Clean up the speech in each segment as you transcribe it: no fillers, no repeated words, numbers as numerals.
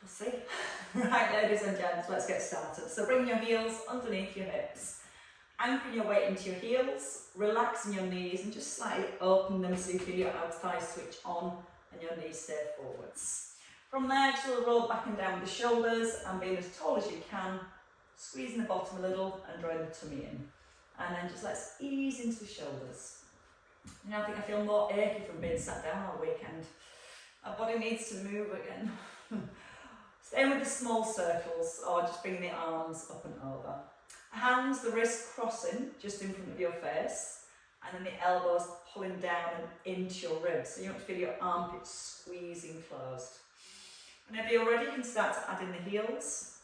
We'll see. Right, ladies and gents, let's get started. So bring your heels underneath your hips. Anchoring your weight into your heels, relaxing your knees and just slightly open them so you feel your outer thighs switch on and your knees stay forwards. From there, just roll back and down with the shoulders and being as tall as you can, squeezing the bottom a little and drawing the tummy in. And then just let's ease into the shoulders. You know, I think I feel more achy from being sat down all weekend. Our body needs to move again. Staying with the small circles or just bringing the arms up and over. Hands, the wrists crossing just in front of your face, and then the elbows pulling down and into your ribs. So you want to feel your armpits squeezing closed. Whenever you're ready, you can start to add in the heels.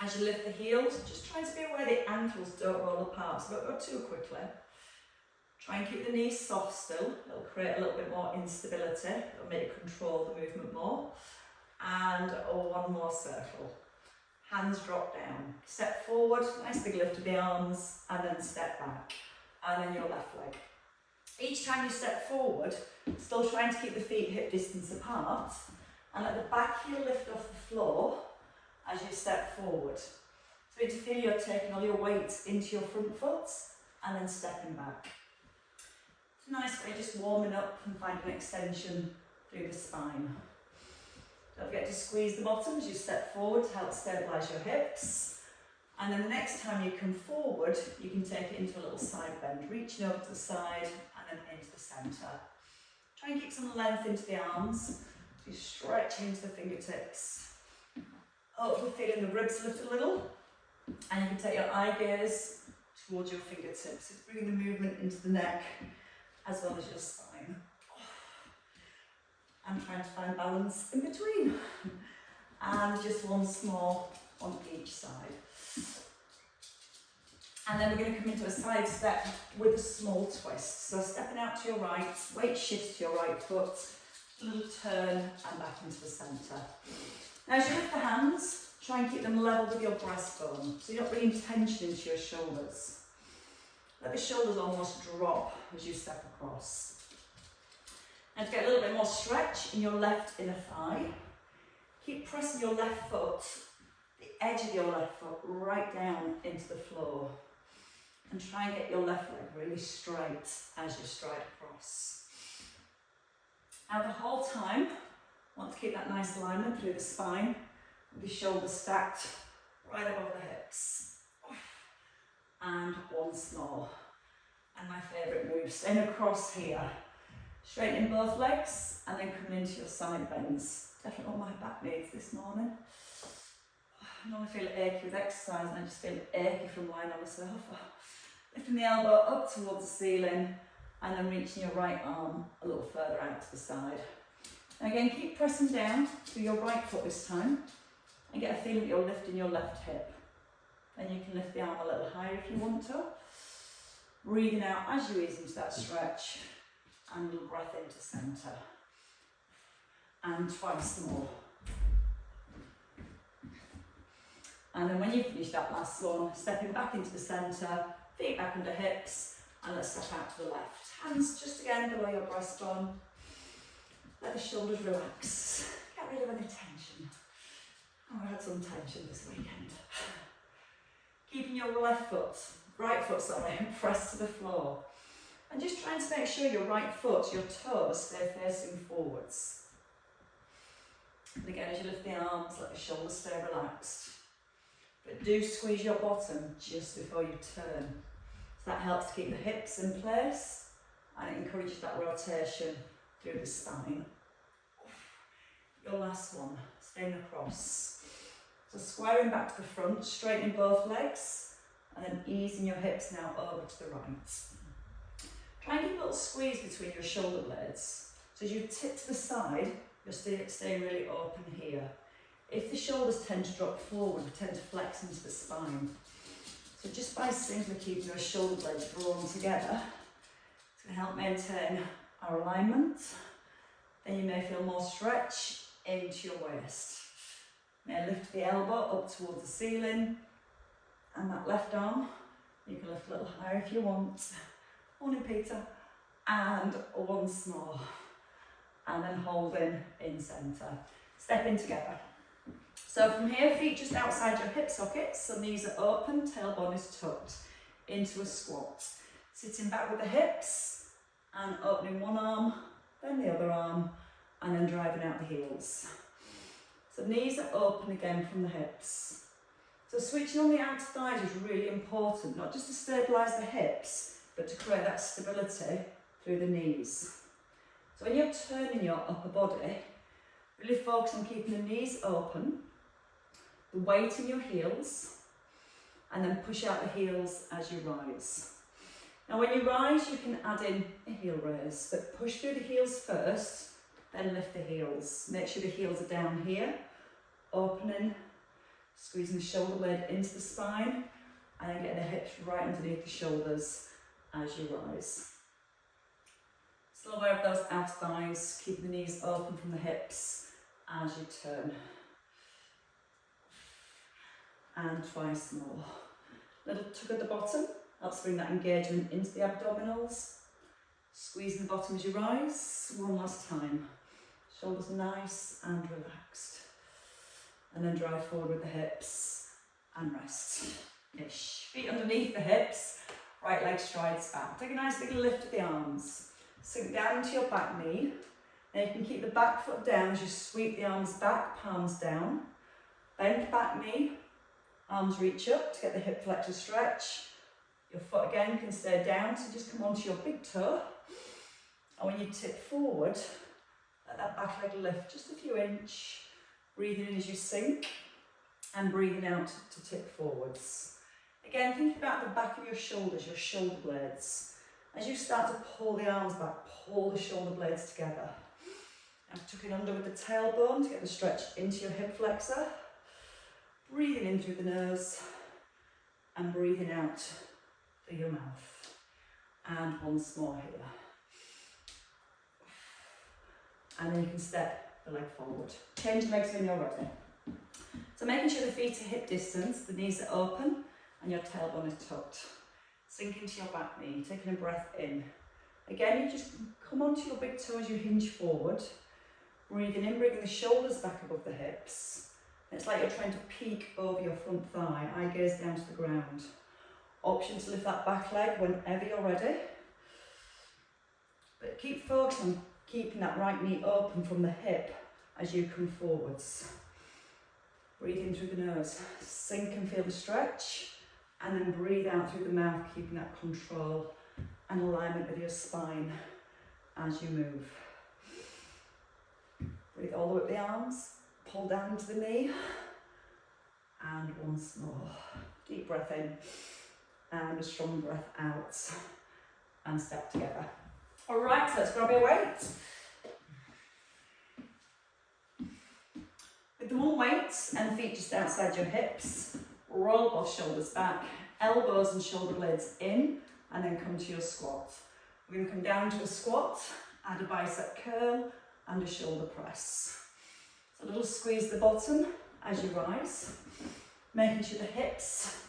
As you lift the heels, just try to be aware the ankles don't roll apart, so don't go too quickly. Try and keep the knees soft still. It'll create a little bit more instability. It'll make you control the movement more. And one more circle. Hands drop down. Step forward, nice big lift of the arms, and then step back. And then your left leg. Each time you step forward, still trying to keep the feet hip distance apart, and let the back heel lift off the floor as you step forward. So you feel you're taking all your weight into your front foot, and then stepping back. It's a nice way just warming up and finding extension through the spine. Don't forget to squeeze the bottom as you step forward to help stabilise your hips. And then the next time you come forward, you can take it into a little side bend, reaching over to the side and then into the centre. Try and keep some length into the arms, so you stretch into the fingertips. Hopefully feeling the ribs lift a little. And you can take your eye gaze towards your fingertips. It's bringing the movement into the neck as well as your spine. I'm trying to find balance in between. And just one small on each side. And then we're going to come into a side step with a small twist. So stepping out to your right, weight shifts to your right foot, a little turn and back into the centre. Now as you lift the hands, try and keep them level with your breastbone, so you're not bringing tension into your shoulders. Let the shoulders almost drop as you step across. And to get a little bit more stretch in your left inner thigh, keep pressing your left foot, the edge of your left foot, right down into the floor. And try and get your left leg really straight as you stride across. Now the whole time, want to keep that nice alignment through the spine, with the shoulders stacked right above the hips. And once more. And my favourite move, staying across here. Straightening both legs and then coming into your side bends. Definitely what my back needs this morning. I normally feel achy with exercise and I just feel achy from lying on the sofa. Lifting the elbow up towards the ceiling and then reaching your right arm a little further out to the side. And again, keep pressing down to your right foot this time and get a feeling that you're lifting your left hip. Then you can lift the arm a little higher if you want to. Breathing out as you ease into that stretch. And a little breath into centre. And twice more. And then when you finish that last one, stepping back into the centre, feet back under hips, and let's step out to the left. Hands just again below your breastbone. Let the shoulders relax. Get rid of any tension. Oh, I had some tension this weekend. Keeping your right foot, pressed to the floor. And just trying to make sure your right foot, your toes, stay facing forwards. And again, as you lift the arms, let the shoulders stay relaxed. But do squeeze your bottom just before you turn. So that helps to keep the hips in place and it encourages that rotation through the spine. Your last one, staying across. So squaring back to the front, straightening both legs, and then easing your hips now over to the right. Try and keep a little squeeze between your shoulder blades. So as you tip to the side, you'll stay really open here. If the shoulders tend to drop forward, we tend to flex into the spine. So just by simply keeping your shoulder blades drawn together, it's going to help maintain our alignment. Then you may feel more stretch into your waist. You may lift the elbow up towards the ceiling, and that left arm, you can lift a little higher if you want. Morning, Peter. And once more. And then holding in centre. Step in together. So from here, feet just outside your hip sockets, so knees are open, tailbone is tucked into a squat. Sitting back with the hips and opening one arm, then the other arm, and then driving out the heels. So knees are open again from the hips. So switching on the outer thighs is really important, not just to stabilise the hips, but to create that stability through the knees. So when you're turning your upper body, really focus on keeping the knees open, the weight in your heels, and then push out the heels as you rise. Now when you rise, you can add in a heel raise, but push through the heels first, then lift the heels. Make sure the heels are down here, opening, squeezing the shoulder blade into the spine, and then getting the hips right underneath the shoulders as you rise. Still aware of those outer thighs, keeping the knees open from the hips as you turn. And twice more. Little tug at the bottom, helps bring that engagement into the abdominals. Squeezing the bottom as you rise, one last time. Shoulders nice and relaxed. And then drive forward with the hips and rest. Ish. Feet underneath the hips, right leg strides back. Take a nice big lift of the arms. Sink down into your back knee. Now you can keep the back foot down as you sweep the arms back, palms down. Bend back knee, arms reach up to get the hip flexor stretch. Your foot again can stay down, so just come onto your big toe. And when you tip forward, let that back leg lift just a few inches. Breathing in as you sink and breathing out to tip forwards. Again, think about the back of your shoulders, your shoulder blades. As you start to pull the arms back, pull the shoulder blades together. And tuck it under with the tailbone to get the stretch into your hip flexor. Breathing in through the nose and breathing out through your mouth. And once more here. And then you can step the leg forward. Change legs when you're ready. So making sure the feet are hip distance, the knees are open and your tailbone is tucked. Sink into your back knee, taking a breath in. Again, you just come onto your big toe as you hinge forward. Breathing in, bringing the shoulders back above the hips. It's like you're trying to peek over your front thigh, eye gaze down to the ground. Option to lift that back leg whenever you're ready. But keep focusing on keeping that right knee open from the hip as you come forwards. Breathe in through the nose, sink and feel the stretch, and then breathe out through the mouth, keeping that control and alignment with your spine as you move. Breathe all the way up the arms, pull down into the knee, and once more. Deep breath in, and a strong breath out, and step together. All right, so let's grab your weight. With the one weight and feet just outside your hips, roll both shoulders back, elbows and shoulder blades in, and then come to your squat. We're going to come down to a squat, add a bicep curl and a shoulder press. So a little squeeze the bottom as you rise, making sure the hips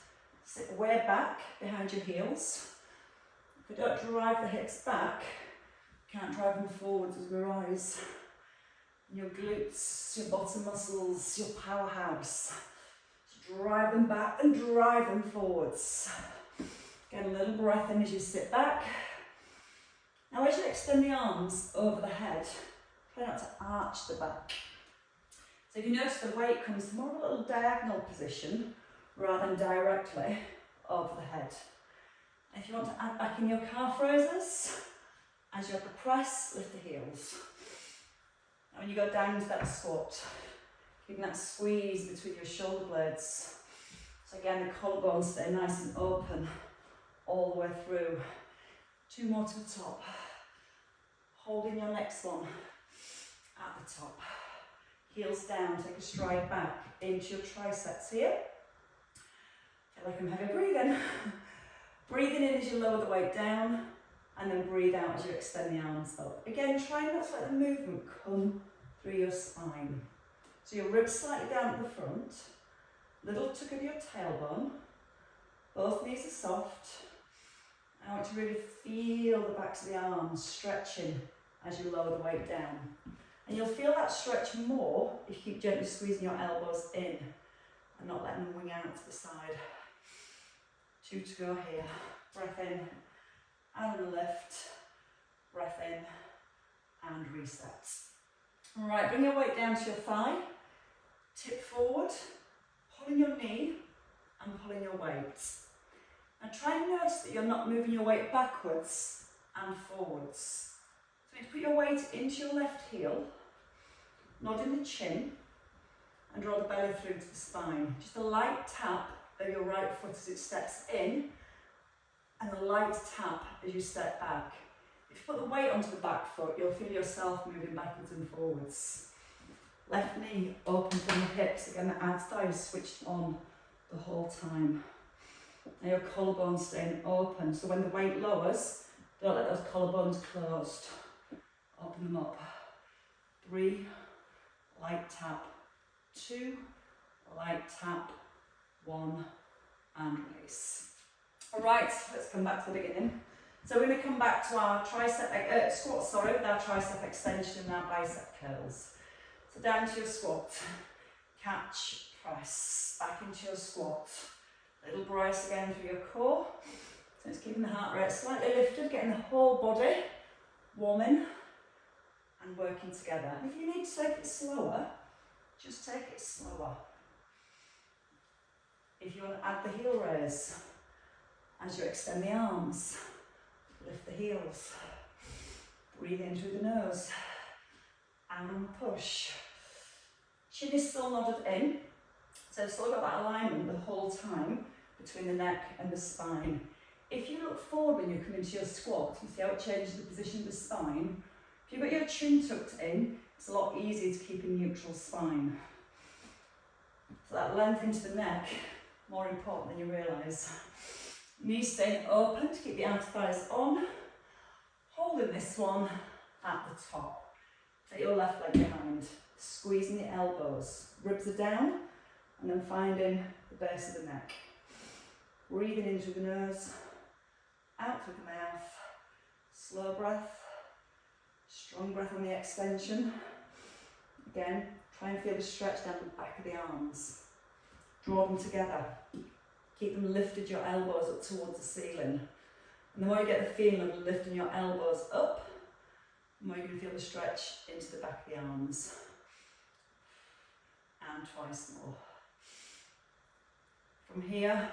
sit way back behind your heels. If we don't drive the hips back, can't drive them forwards as we rise. Your glutes, your bottom muscles, your powerhouse. Just drive them back and drive them forwards. Get a little breath in as you sit back. Now as you extend the arms over the head, try not to arch the back. So if you notice the weight comes to more of a little diagonal position rather than directly over the head. If you want to add back in your calf raises, as you upper press, lift the heels. And when you go down into that squat, keeping that squeeze between your shoulder blades. So again, the collarbones stay nice and open all the way through. 2 more to the top. Holding your next one at the top. Heels down, take a stride back into your triceps here. Feel like I'm heavy breathing. Breathing in as you lower the weight down, and then breathe out as you extend the arms up. Again, try not to let the movement come through your spine. So your ribs slightly down at the front, little tuck of your tailbone, both knees are soft. I want you to really feel the backs of the arms stretching as you lower the weight down. And you'll feel that stretch more if you keep gently squeezing your elbows in and not letting them wing out to the side. 2 to go here. Breath in and a lift. Breath in and reset. All right, bring your weight down to your thigh. Tip forward, pulling your knee and pulling your weight. And try and notice that you're not moving your weight backwards and forwards. So you put your weight into your left heel, nod in the chin, and draw the belly through to the spine. Just a light tap of your right foot as it steps in, and a light tap as you step back. If you put the weight onto the back foot, you'll feel yourself moving backwards and forwards. Left knee open from the hips. Again, the abs thigh is switched on the whole time. Now your collarbones staying open, so when the weight lowers, don't let those collarbones closed. Open them up. 3, light tap. 2, light tap. 1, and release. All right, let's come back to the beginning. So we're going to come back to our tricep squat, with our tricep extension and our bicep curls. So down to your squat, catch, press, back into your squat. Little brace again through your core. So it's keeping the heart rate slightly lifted, getting the whole body warming and working together. And if you need to take it slower, just take it slower. If you want to add the heel raise, as you extend the arms, lift the heels, breathe in through the nose, and push. Chin is still nodded in, so I've still got that alignment the whole time between the neck and the spine. If you look forward when you come into your squat, you see how it changes the position of the spine. If you've got your chin tucked in, it's a lot easier to keep a neutral spine. So that length into the neck, more important than you realise. Knees staying open to keep the outer thighs on. Holding this one at the top. Take your left leg behind. Squeezing the elbows. Ribs are down. And then finding the base of the neck. Breathing in through the nose. Out through the mouth. Slow breath. Strong breath on the extension. Again, try and feel the stretch down the back of the arms. Draw them together. Keep them lifted, your elbows up towards the ceiling. And the more you get the feeling of lifting your elbows up, the more you're going to feel the stretch into the back of the arms. And twice more. From here,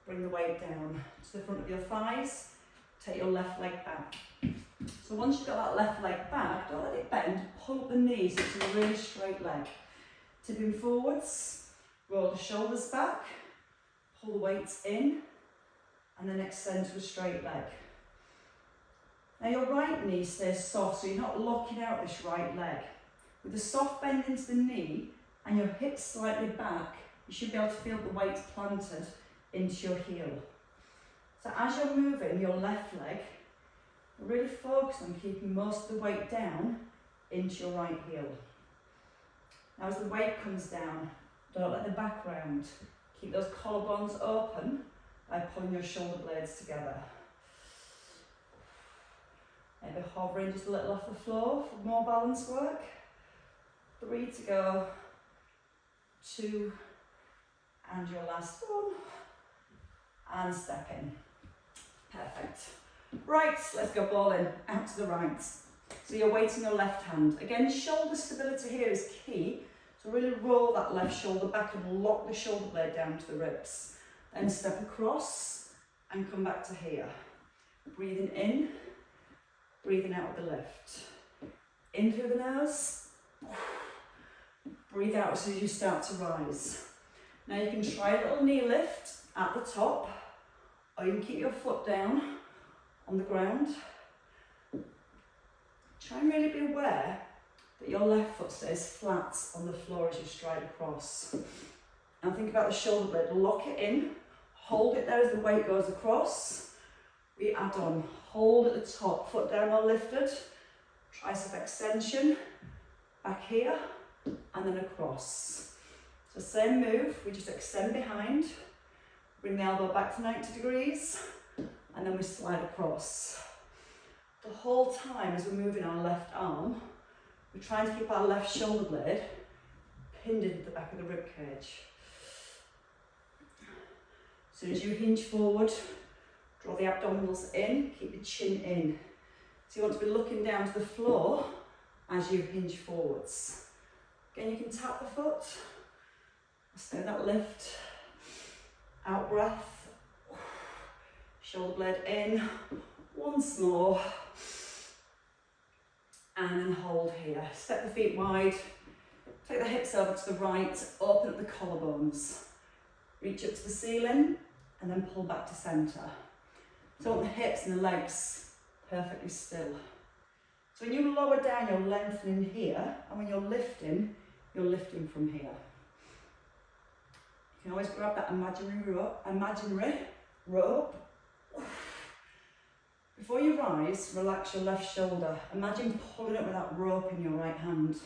bring the weight down to the front of your thighs. Take your left leg back. So once you've got that left leg back, don't let it bend. Pull up the knees into a really straight leg. Tipping forwards, roll the shoulders back. Pull the weights in and then extend to a straight leg. Now your right knee stays soft, so you're not locking out this right leg. With the soft bend into the knee and your hips slightly back, you should be able to feel the weight planted into your heel. So as you're moving your left leg, really focus on keeping most of the weight down into your right heel. Now as the weight comes down, don't let the back round. Keep those collarbones open by pulling your shoulder blades together. Maybe hovering just a little off the floor for more balance work. 3 to go. 2, and your last one. And step in. Perfect. Right, let's go bowling out to the right. So you're weighting your left hand. Again, shoulder stability here is key. So really roll that left shoulder back and lock the shoulder blade down to the ribs. Then step across and come back to here. Breathing in, breathing out with the lift. In through the nose. Breathe out as soon as you start to rise. Now you can try a little knee lift at the top, or you can keep your foot down on the ground. Try and really be aware that your left foot stays flat on the floor as you stride across. And think about the shoulder blade, lock it in, hold it there as the weight goes across. We add on, hold at the top, foot down or lifted, tricep extension, back here, and then across. So same move, we just extend behind, bring the elbow back to 90 degrees, and then we slide across. The whole time as we're moving our left arm, We're trying to keep our left shoulder blade pinned into the back of the rib cage. As soon as you hinge forward, draw the abdominals in, keep your chin in. So you want to be looking down to the floor as you hinge forwards. Again, you can tap the foot. Stay that lift. Out breath. Shoulder blade in. Once more. And then hold here. Step the feet wide. Take the hips over to the right. Open up the collarbones. Reach up to the ceiling and then pull back to centre. So want the hips and the legs perfectly still. So when you lower down, you're lengthening here, and when you're lifting from here. You can always grab that imaginary rope. Before you rise, relax your left shoulder. Imagine pulling up with that rope in your right hand.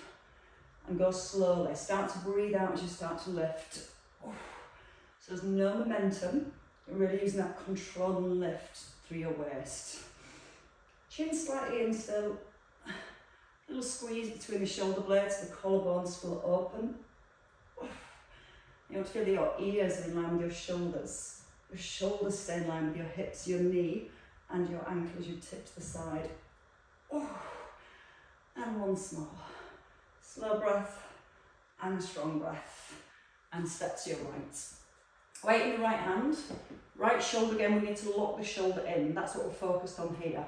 And go slowly. Start to breathe out as you start to lift. So there's no momentum. You're really using that control and lift through your waist. Chin slightly in still. Little squeeze between the shoulder blades, the collarbones will open. You want to feel that your ears are in line with your shoulders. Your shoulders stay in line with your hips, your knee, and your ankle as you tip to the side. And once more. Slow breath and strong breath. And step to your right. Weight in the right hand. Right shoulder again, we need to lock the shoulder in. That's what we're focused on here.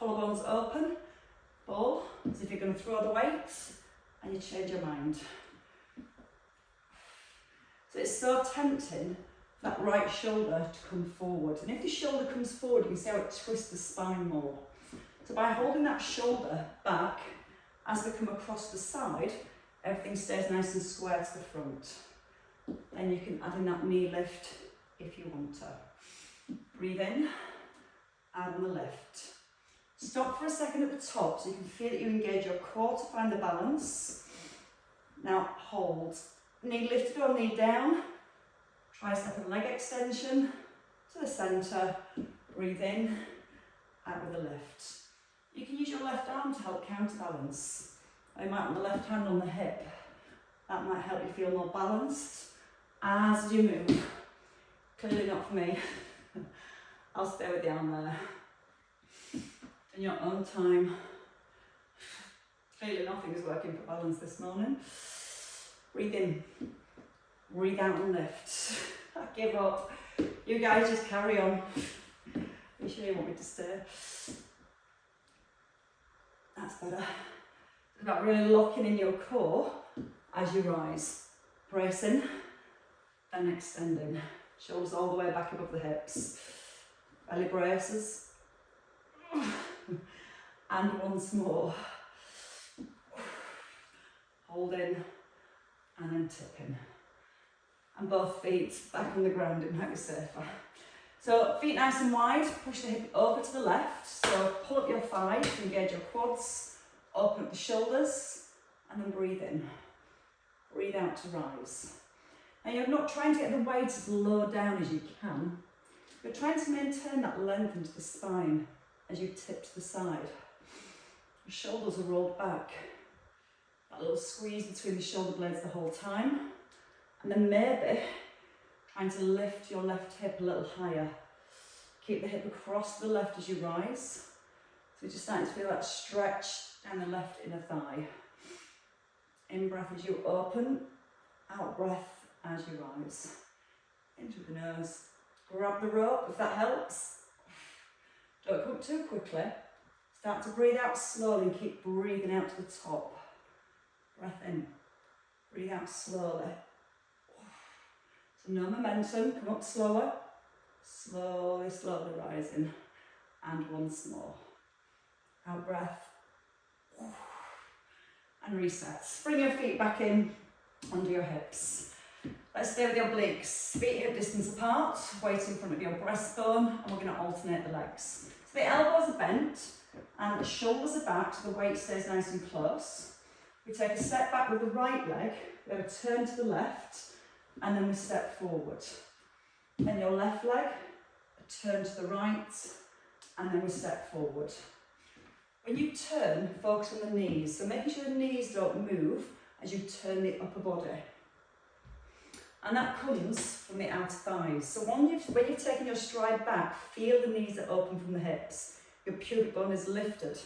Collarbones open. Ball, as if you're going to throw the weight, and you change your mind. So it's so tempting for that right shoulder to come forward. And if the shoulder comes forward, you can see how it twists the spine more. So by holding that shoulder back, as we come across the side, everything stays nice and square to the front. Then you can add in that knee lift if you want to. Breathe in, add on the lift. Stop for a second at the top so you can feel that you engage your core to find the balance. Now hold. Knee lifted or knee down. Tricep and leg extension to the centre. Breathe in, out with a lift. You can use your left arm to help counterbalance. You might want the left hand on the hip. That might help you feel more balanced as you move. Clearly not for me. I'll stay with the arm there. In your own time. Clearly nothing is working for balance this morning. Breathe in, breathe out and lift. I give up. You guys just carry on. Are you sure you want me to stay? That's better. It's about really locking in your core as you rise. Bracing, then extending. Shoulders all the way back above the hips. Belly braces. And once more. Hold in and then tipping. And both feet back on the ground, it might be safer. So feet nice and wide, push the hip over to the left. So pull up your thighs to engage your quads, open up the shoulders, and then breathe in. Breathe out to rise. Now you're not trying to get the weight as low down as you can. You're trying to maintain that length into the spine as you tip to the side. Your shoulders are rolled back. That little squeeze between the shoulder blades the whole time. And then maybe trying to lift your left hip a little higher. Keep the hip across the left as you rise. So you're just starting to feel that stretch down the left inner thigh. In breath as you open, out breath as you rise. In through the nose. Grab the rope if that helps. Don't come up too quickly. Start to breathe out slowly and keep breathing out to the top. Breath in. Breathe out slowly. So no momentum, come up slower. Slowly, slowly rising. And once more. Out breath. And reset. Bring your feet back in under your hips. Let's stay with your obliques. Feet hip distance apart, weight in front of your breastbone, and we're going to alternate the legs. So the elbows are bent and the shoulders are back so the weight stays nice and close. We take a step back with the right leg, we have a turn to the left, and then we step forward. Then your left leg, a turn to the right, and then we step forward. When you turn, focus on the knees. So making sure the knees don't move as you turn the upper body. And that comes from the outer thighs. So when you've taken your stride back, feel the knees are open from the hips. Your pubic bone is lifted.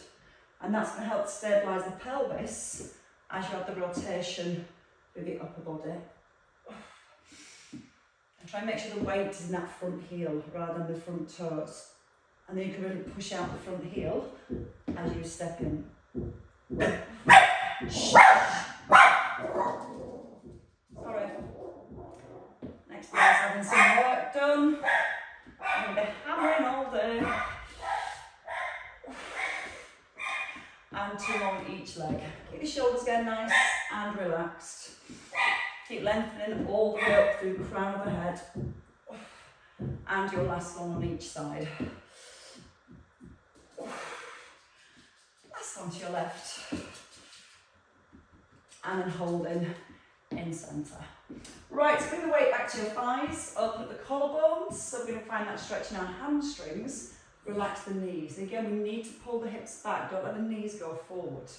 And that's going to help stabilise the pelvis as you have the rotation through the upper body. And try and make sure the weight is in that front heel rather than the front toes. And then you can really push out the front heel as you step in. Sorry. Next guy's having some work done. I'm going to be hammering all day. And 2 more on each leg. Keep the shoulders getting nice and relaxed. Keep lengthening all the way up through the crown of the head. And your last one on each side. Last one to your left. And then holding in centre. Right, so bring the weight back to your thighs, open up the collarbones. So we're going to find that stretching our hamstrings. Relax the knees. Again, we need to pull the hips back. Don't let the knees go forward.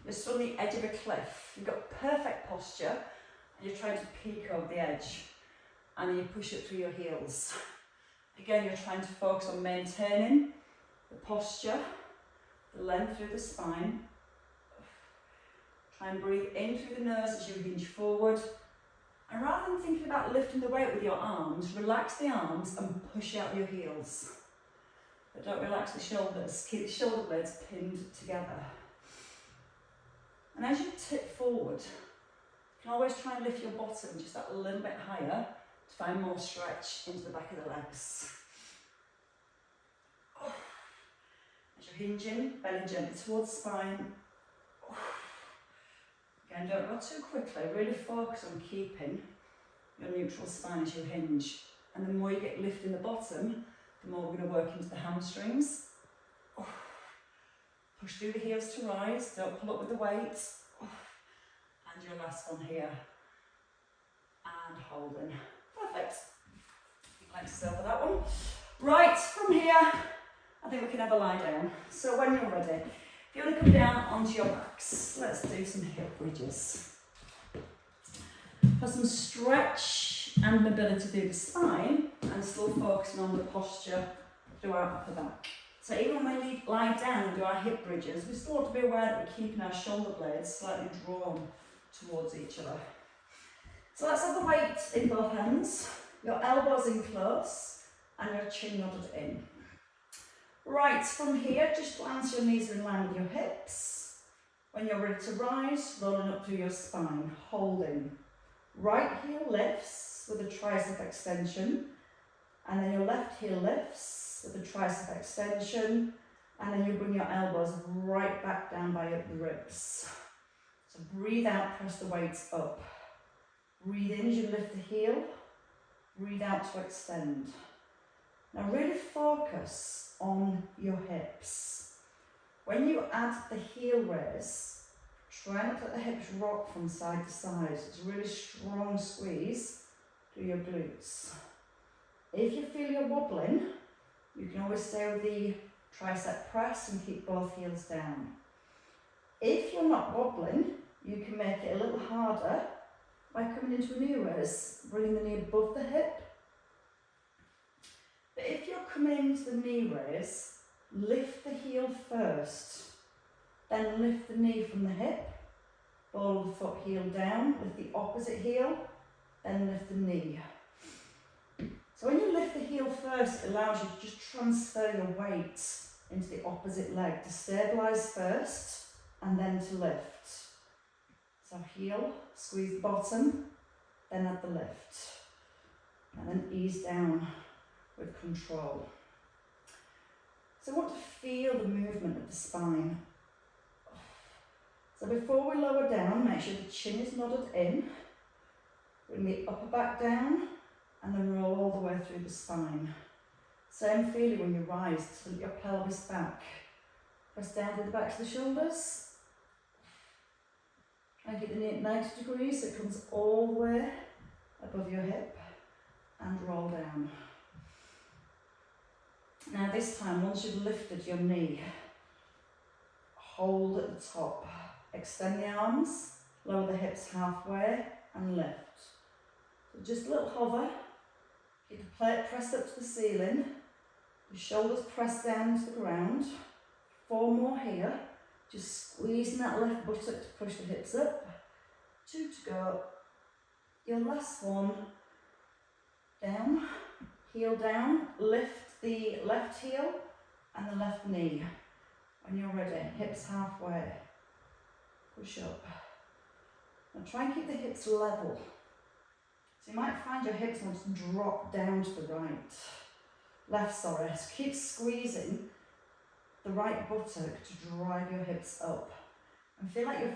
You're still on the edge of a cliff. You've got perfect posture. And you're trying to peek over the edge. And then you push it through your heels. Again, you're trying to focus on maintaining the posture, the length through the spine. Try and breathe in through the nose as you hinge forward. And rather than thinking about lifting the weight with your arms, relax the arms and push out your heels. But don't relax the shoulders, keep the shoulder blades pinned together. And as you tip forward, you can always try and lift your bottom just that a little bit higher to find more stretch into the back of the legs. As you're hinging, belly gently towards the spine. Again, don't go too quickly, really focus on keeping your neutral spine as you hinge. And the more you get lift in the bottom, the more we're going to work into the hamstrings. Push through the heels to rise, don't pull up with the weight. And your last one here. And holding. Perfect. Thanks yourself for that one. Right, from here, I think we can have a lie down. So when you're ready, if you want to come down onto your backs, let's do some hip bridges. For some stretch and mobility through the spine, and still focusing on the posture through our upper back. So even when we lie down and do our hip bridges, we still want to be aware that we're keeping our shoulder blades slightly drawn towards each other. So let's have the weight in both hands, your elbows in close, and your chin nodded in. Right, from here, just glance your knees are in line with your hips. When you're ready to rise, rolling up through your spine, holding. Right heel lifts with a tricep extension, and then your left heel lifts with a tricep extension, and then you bring your elbows right back down by the ribs. So breathe out, press the weights up. Breathe in as you lift the heel, breathe out to extend. Now really focus on your hips. When you add the heel raise, try not to let the hips rock from side to side. It's a really strong squeeze through your glutes. If you feel you're wobbling, you can always stay with the tricep press and keep both heels down. If you're not wobbling, you can make it a little harder by coming into a knee raise, bringing the knee above the hip. But if you're coming into the knee raise, lift the heel first, then lift the knee from the hip, ball the foot heel down, lift the opposite heel, then lift the knee. So when you lift the heel first, it allows you to just transfer your weight into the opposite leg, to stabilise first and then to lift. So heel, squeeze the bottom, then add the lift, and then ease down with control. So I want to feel the movement of the spine. So before we lower down, make sure the chin is nodded in, bring the upper back down, and then roll all the way through the spine. Same feeling when you rise, tilt your pelvis back. Press down to the backs of the shoulders. And get the knee at 90 degrees so it comes all the way above your hip and roll down. Now this time, once you've lifted your knee, hold at the top. Extend the arms, lower the hips halfway and lift. So just a little hover, keep the plate pressed up to the ceiling, the shoulders pressed down to the ground. 4 more here, just squeezing that left buttock to push the hips up. 2 to go. Your last one, down, heel down, lift the left heel and the left knee. When you're ready, hips halfway, push up. Now try and keep the hips level. So you might find your hips want to drop down to the right. Left, sorry. So keep squeezing the right buttock to drive your hips up. And feel like you're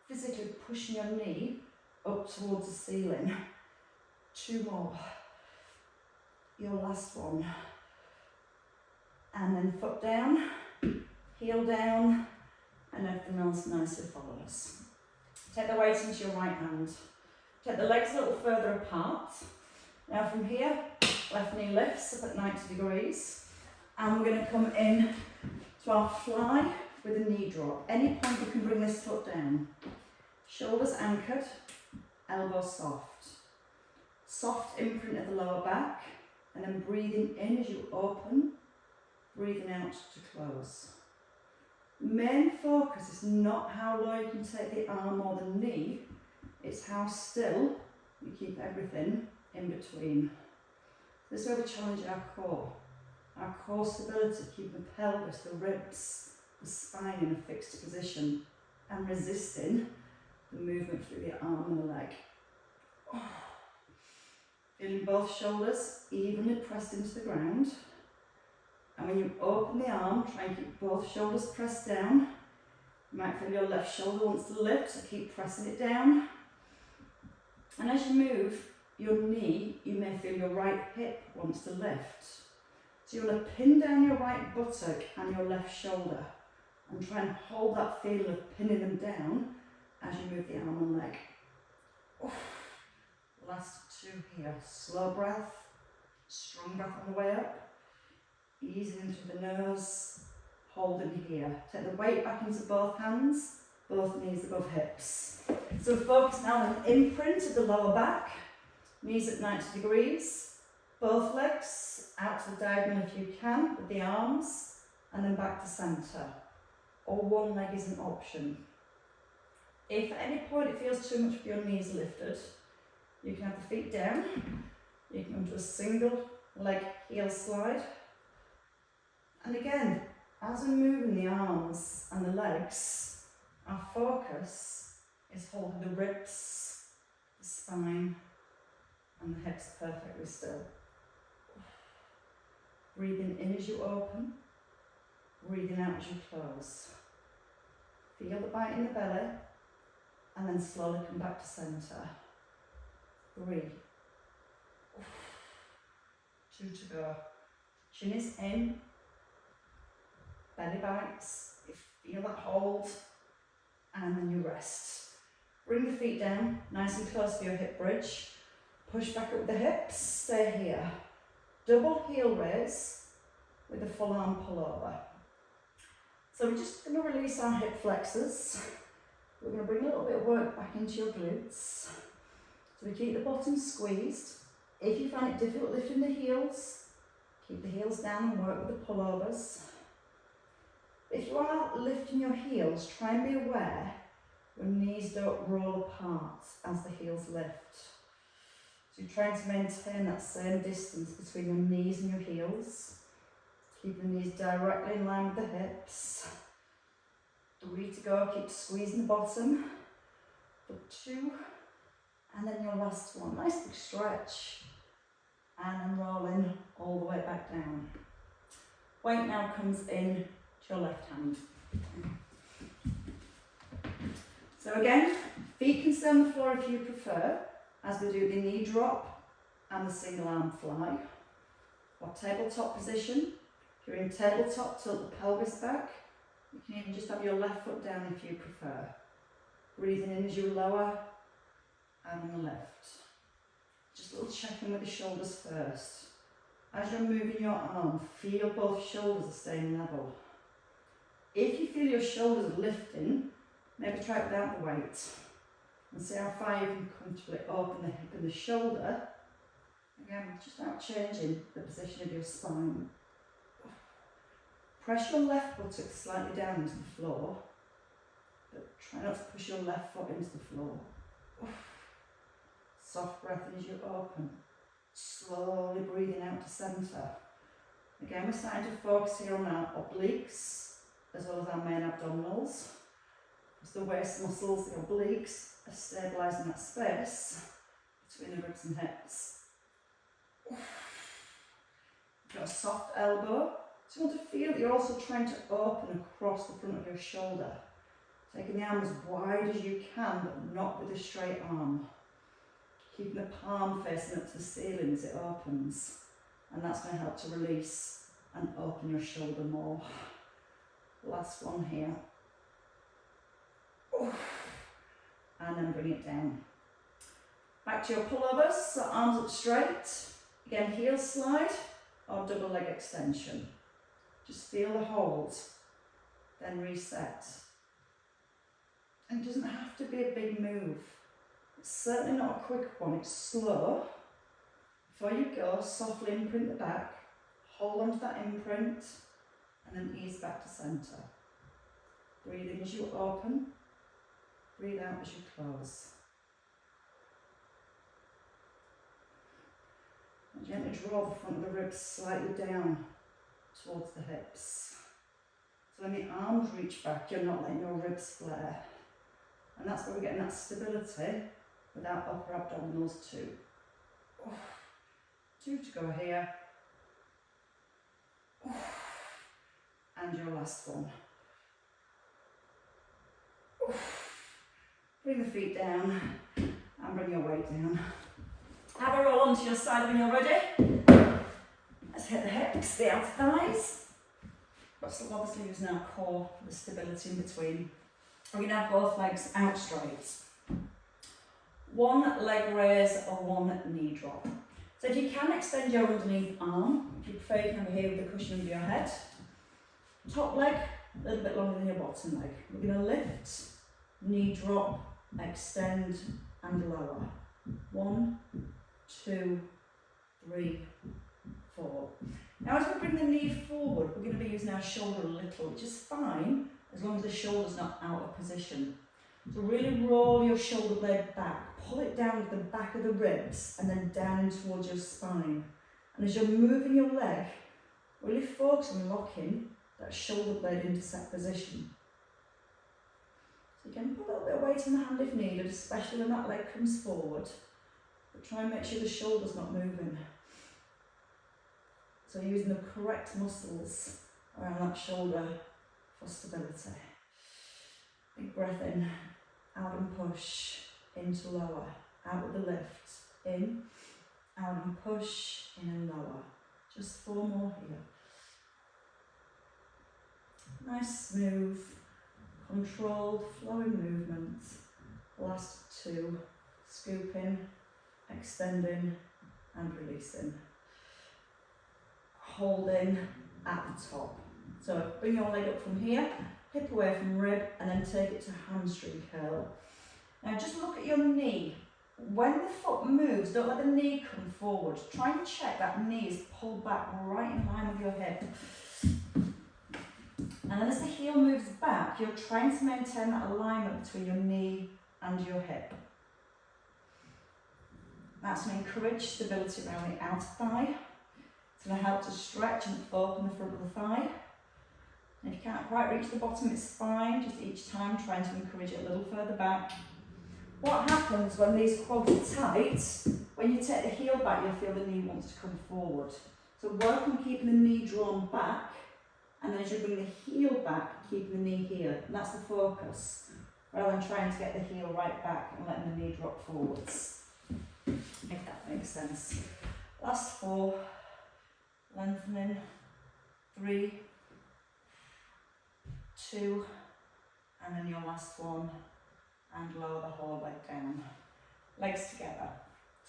physically pushing your knee up towards the ceiling. 2 more. Your last one. And then foot down, heel down, and everything else nicely follows. Take the weight into your right hand. Take the legs a little further apart. Now from here, left knee lifts up at 90 degrees. And we're going to come in to our fly with a knee drop. Any point you can bring this foot down. Shoulders anchored, elbows soft. Soft imprint of the lower back, and then breathing in as you open, breathing out to close. Main focus is not how low you can take the arm or the knee, it's how still you keep everything in between. This is where we challenge our core stability, keeping the pelvis, the ribs, the spine in a fixed position, and resisting the movement through the arm and the leg. Feeling both shoulders evenly pressed into the ground. And when you open the arm, try and keep both shoulders pressed down. You might feel your left shoulder wants to lift, so keep pressing it down. And as you move your knee, you may feel your right hip wants to lift. So you want to pin down your right buttock and your left shoulder and try and hold that feeling of pinning them down as you move the arm and leg. Last 2 here. Slow breath, strong breath on the way up. Easing into the nose, holding here. Take the weight back into both hands, both knees above hips. So focus now on an imprint of the lower back, knees at 90 degrees, both legs out to the diagonal if you can, with the arms, and then back to centre. Or one leg is an option. If at any point it feels too much for your knees lifted, you can have the feet down, you can come to a single leg heel slide. And again, as we're moving the arms and the legs, our focus is holding the ribs, the spine, and the hips perfectly still. Breathing in as you open, breathing out as you close. Feel the bite in the belly, and then slowly come back to centre. 3. 2 to go. Chin is in. Belly bites, you feel that hold, and then you rest. Bring the feet down, nice and close to your hip bridge. Push back up the hips, stay here. Double heel raise with a full arm pull over. So we're just going to release our hip flexors. We're going to bring a little bit of work back into your glutes. So we keep the bottom squeezed. If you find it difficult lifting the heels, keep the heels down and work with the pullovers. If you are lifting your heels, try and be aware your knees don't roll apart as the heels lift. So you're trying to maintain that same distance between your knees and your heels. Keep the knees directly in line with the hips. 3 to go, keep squeezing the bottom. For 2, and then your last one. Nice big stretch. And then rolling all the way back down. Weight now comes in to your left hand. So again, feet can stay on the floor if you prefer, as we do the knee drop and the single arm fly. Or tabletop position. If you're in tabletop, tilt the pelvis back. You can even just have your left foot down if you prefer. Breathing in as you lower, and on the left. Just a little check-in with the shoulders first. As you're moving your arm, feel both shoulders are staying level. If you feel your shoulders lifting, maybe try it without the weight. And see how far you can comfortably open the hip and the shoulder. Again, just without changing the position of your spine. Press your left buttock slightly down into the floor, but try not to push your left foot into the floor. Soft breath as you open. Slowly breathing out to centre. Again, we're starting to focus here on our obliques, as well as our main abdominals. As the waist muscles, the obliques, are stabilising that space between the ribs and hips. Got a soft elbow. So you want to feel that you're also trying to open across the front of your shoulder. Taking the arm as wide as you can, but not with a straight arm. Keeping the palm facing up to the ceiling as it opens. And that's going to help to release and open your shoulder more. Last one here. And then bring it down. Back to your pullovers, so arms up straight. Again, heel slide or double leg extension. Just feel the hold, then reset. And it doesn't have to be a big move. It's certainly not a quick one, it's slow. Before you go, softly imprint the back, hold onto that imprint, and then ease back to centre. Breathe in as you open, breathe out as you close. And gently draw the front of the ribs slightly down towards the hips. So when the arms reach back, you're not letting your ribs flare. And that's where we're getting that stability with our upper abdominals too. 2 to go here. And your last one. Bring the feet down and bring your weight down. Have a roll onto your side when you're ready. Let's hit the hips, the outer thighs. But still obviously using our core for the stability in between. We're going to have both legs out straight. One leg raise or one knee drop. So if you can extend your underneath arm, if you prefer you can have it here with the cushion under your head. Top leg, a little bit longer than your bottom leg. We're going to lift, knee drop, extend and lower. 1, 2, 3, 4. Now as we bring the knee forward, we're going to be using our shoulder a little, which is fine as long as the shoulder's not out of position. So really roll your shoulder blade back, pull it down to the back of the ribs and then down in towards your spine. And as you're moving your leg, really focus on locking that shoulder blade into set position. So you can put a little bit of weight in the hand if needed, especially when that leg comes forward. But try and make sure the shoulder's not moving. So using the correct muscles around that shoulder for stability. Big breath in, out and push, into lower, out with the lift, in, out and push, in and lower. Just 4 more here. Nice, smooth, controlled, flowing movement. Last 2, scooping, extending and releasing. Holding at the top. So bring your leg up from here, hip away from rib, and then take it to hamstring curl. Now just look at your knee. When the foot moves, don't let the knee come forward. Try and check that knee is pulled back right in line with your hip. And then as the heel moves back, you're trying to maintain that alignment between your knee and your hip. That's going to encourage stability around the outer thigh. It's going to help to stretch and open the front of the thigh. And if you can't quite reach the bottom, it's fine. Just each time trying to encourage it a little further back. What happens when these quads are tight, when you take the heel back, you'll feel the knee wants to come forward. So work on keeping the knee drawn back, and then as you bring the heel back, keep the knee here. And that's the focus, rather than trying to get the heel right back and letting the knee drop forwards. If that makes sense. Last 4. Lengthening, 3, 2, and then your last one, and lower the whole leg down. Legs together.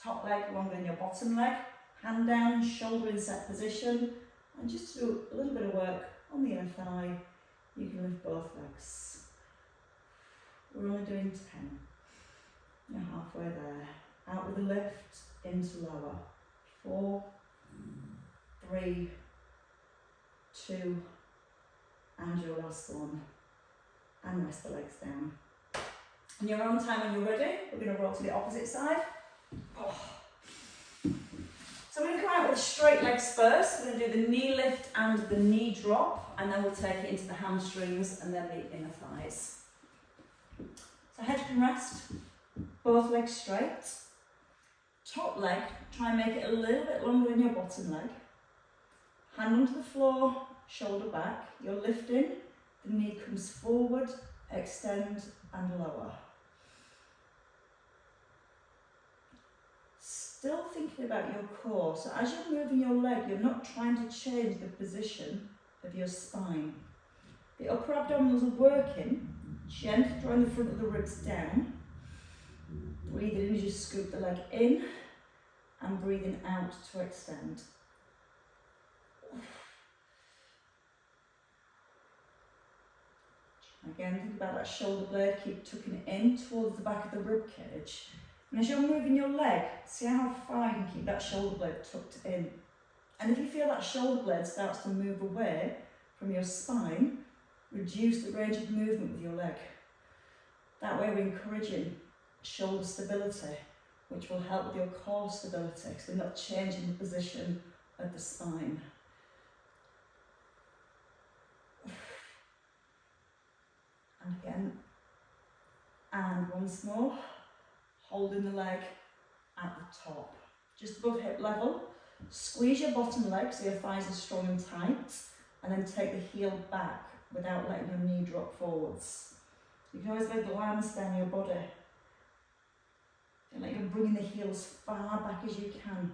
Top leg longer than your bottom leg, hand down, shoulder in set position, and just do a little bit of work on the inner thigh, You can lift both legs. We're only doing 10. You're halfway there. Out with the lift, into lower. 4, 3, 2, and your last one. And rest the legs down. In your own time when you're ready, we're going to roll to the opposite side. Oh. So we're going to come out with straight legs first. We're going to do the knee lift and the knee drop, and then we'll take it into the hamstrings and then the inner thighs. So head can rest, both legs straight. Top leg, try and make it a little bit longer than your bottom leg. Hand onto the floor, shoulder back. You're lifting, the knee comes forward, extend and lower. Still thinking about your core, so as you're moving your leg, you're not trying to change the position of your spine. The upper abdominals are working, gently drawing the front of the ribs down. Breathing in as you scoop the leg in, and breathing out to extend. Again, think about that shoulder blade, keep tucking it in towards the back of the rib cage. And as you're moving your leg, see how far you can keep that shoulder blade tucked in. And if you feel that shoulder blade starts to move away from your spine, reduce the range of movement with your leg. That way we're encouraging shoulder stability, which will help with your core stability, because we're not changing the position of the spine. And again, and once more, holding the leg at the top, just above hip level. Squeeze your bottom leg so your thighs are strong and tight, and then take the heel back without letting your knee drop forwards. You can always let glance down your body. Feel like you're bringing the heel as far back as you can.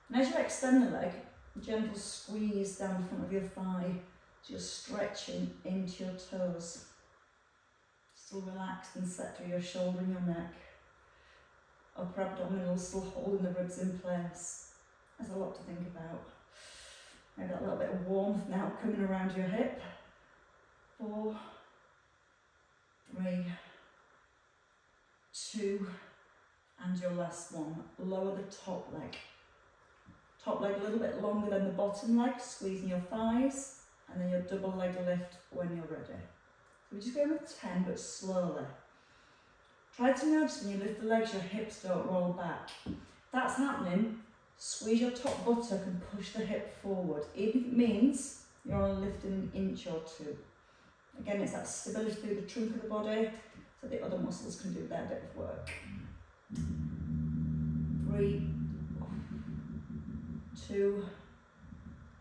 And as you extend the leg, gentle squeeze down the front of your thigh so you're stretching into your toes. Still relaxed and set through your shoulder and your neck. Upper abdominals still holding the ribs in place. There's a lot to think about. Maybe that little bit of warmth now coming around your hip. 4, 3, 2, and your last one. Lower the top leg. Top leg a little bit longer than the bottom leg, squeezing your thighs, and then your double leg lift when you're ready. So we're just going with 10, but slowly. Try to notice when you lift the legs, your hips don't roll back. If that's happening, squeeze your top buttock and push the hip forward, even if it means you're only lifting an inch or 2. Again, it's that stability through the trunk of the body, so the other muscles can do their bit of work. 3, 2,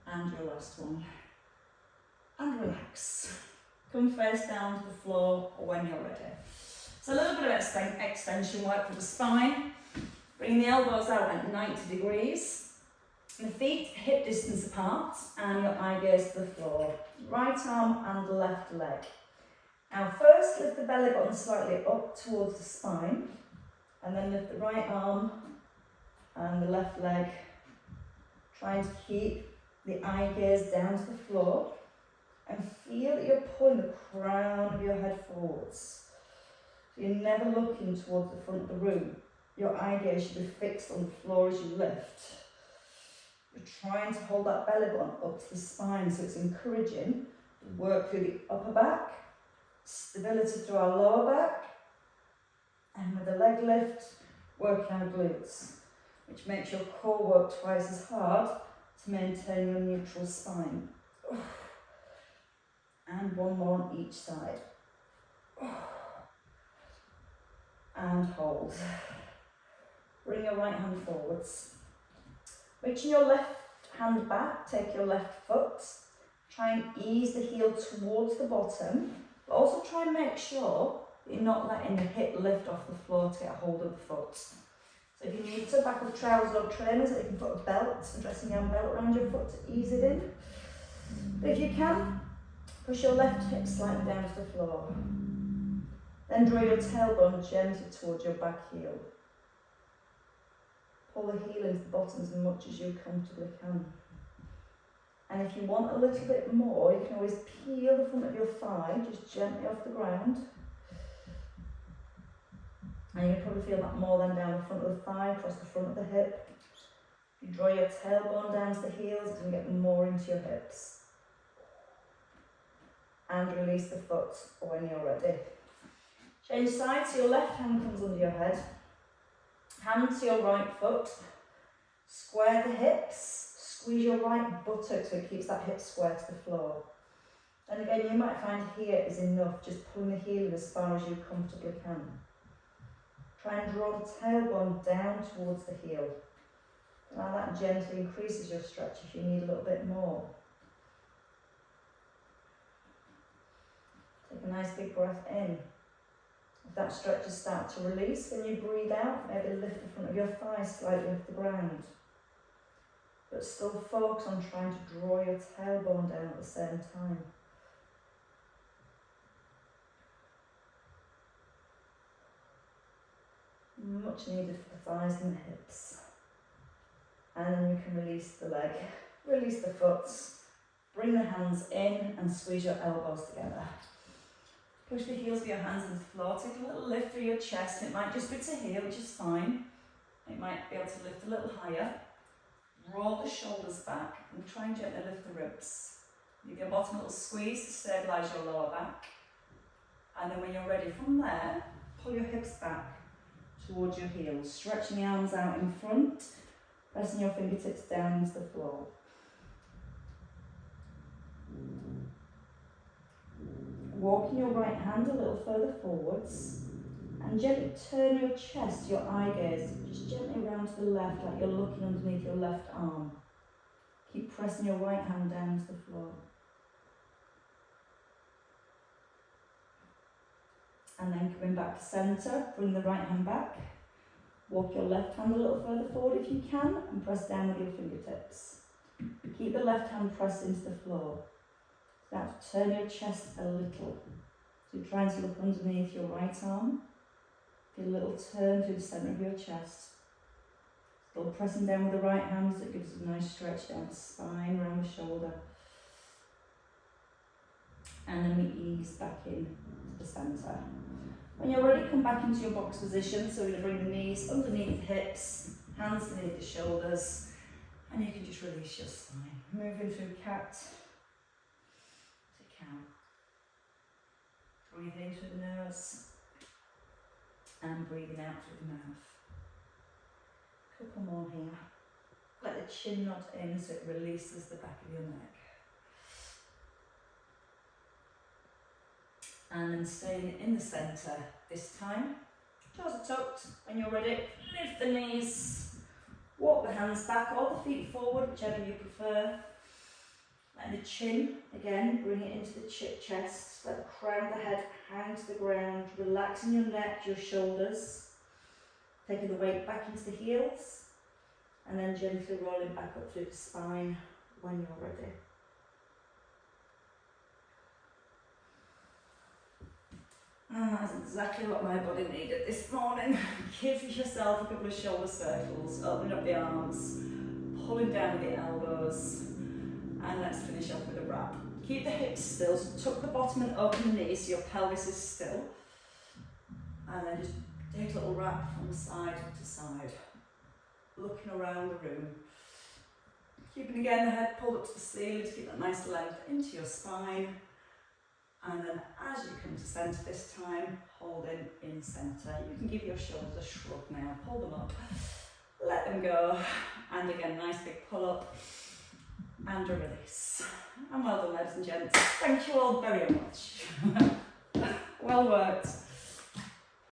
and your last one. And relax. Come face down to the floor when you're ready. So a little bit of extension work for the spine. Bring the elbows out at 90 degrees. The feet hip distance apart and your eye gaze to the floor. Right arm and left leg. Now first lift the belly button slightly up towards the spine, and then lift the right arm and the left leg, trying to keep the eye gaze down to the floor, and feel that you're pulling the crown of your head forwards. So you're never looking towards the front of the room. Your eye gaze should be fixed on the floor as you lift. You're trying to hold that belly button up to the spine, so it's encouraging to work through the upper back, stability through our lower back, and with the leg lift, working our glutes, which makes your core work twice as hard to maintain your neutral spine. And one more on each side. And hold. Bring your right hand forwards. Reaching your left hand back, take your left foot. Try and ease the heel towards the bottom, but also try and make sure that you're not letting the hip lift off the floor to get a hold of the foot. So if you need to, back with trousers or trainers, you can put a belt, a dressing gown belt around your foot to ease it in. But if you can, push your left hip slightly down to the floor. Then draw your tailbone gently towards your back heel. Pull the heel into the bottom as much as you comfortably can. And if you want a little bit more, you can always peel the front of your thigh just gently off the ground. And you can probably feel that more than down the front of the thigh, across the front of the hip. You draw your tailbone down to the heels, you can get more into your hips. And release the foot when you're ready. Change sides, so your left hand comes under your head. Hand to your right foot. Square the hips. Squeeze your right buttock so it keeps that hip square to the floor. And again, you might find here is enough, just pulling the heel in as far as you comfortably can. Try and draw the tailbone down towards the heel. Now that gently increases your stretch if you need a little bit more. Take a nice big breath in. If that stretches start to release, when you breathe out, maybe lift the front of your thighs slightly off the ground. But still focus on trying to draw your tailbone down at the same time. Much needed for the thighs and the hips. And then you can release the leg, release the foot, bring the hands in and squeeze your elbows together. Push the heels of your hands into the floor, take a little lift through your chest. It might just be to here, which is fine. It might be able to lift a little higher. Roll the shoulders back and try and gently lift the ribs. You get a bottom little squeeze to stabilise your lower back. And then when you're ready from there, pull your hips back towards your heels, stretching the arms out in front, pressing your fingertips down into the floor. Walking your right hand a little further forwards and gently turn your chest, your eye gaze, just gently round to the left like you're looking underneath your left arm. Keep pressing your right hand down to the floor. And then coming back to centre, bring the right hand back. Walk your left hand a little further forward if you can and press down with your fingertips. Keep the left hand pressed into the floor. Now turn your chest a little. So you're trying to look underneath your right arm. Feel a little turn to the centre of your chest. Still pressing down with the right hand, so it gives us a nice stretch down the spine, around the shoulder. And then we ease back in to the centre. When you're ready, come back into your box position. So we're going to bring the knees underneath the hips, hands underneath the shoulders, and you can just release your spine. Moving through cat to cow. Breathing in through the nose and breathing out through the mouth. Couple more here. Let the chin nod in so it releases the back of your neck. And then staying in the centre this time. Toes are tucked. When you're ready, lift the knees, walk the hands back or the feet forward, whichever you prefer. Let the chin, again, bring it into the chest. Let the crown of the head hang to the ground, relaxing your neck, your shoulders. Taking the weight back into the heels, and then gently rolling back up through the spine when you're ready. And that's exactly what my body needed this morning. Give yourself a couple of shoulder circles, opening up the arms, pulling down with the elbows, and let's finish off with a wrap. Keep the hips still, so tuck the bottom and open the knees so your pelvis is still. And then just take a little wrap from side to side, looking around the room. Keeping again the head pulled up to the ceiling to keep that nice length into your spine. And then as you come to centre this time, holding in centre. You can give your shoulders a shrug now, pull them up, let them go. And again, nice big pull up and a release. And well done, ladies and gents. Thank you all very much. Well worked.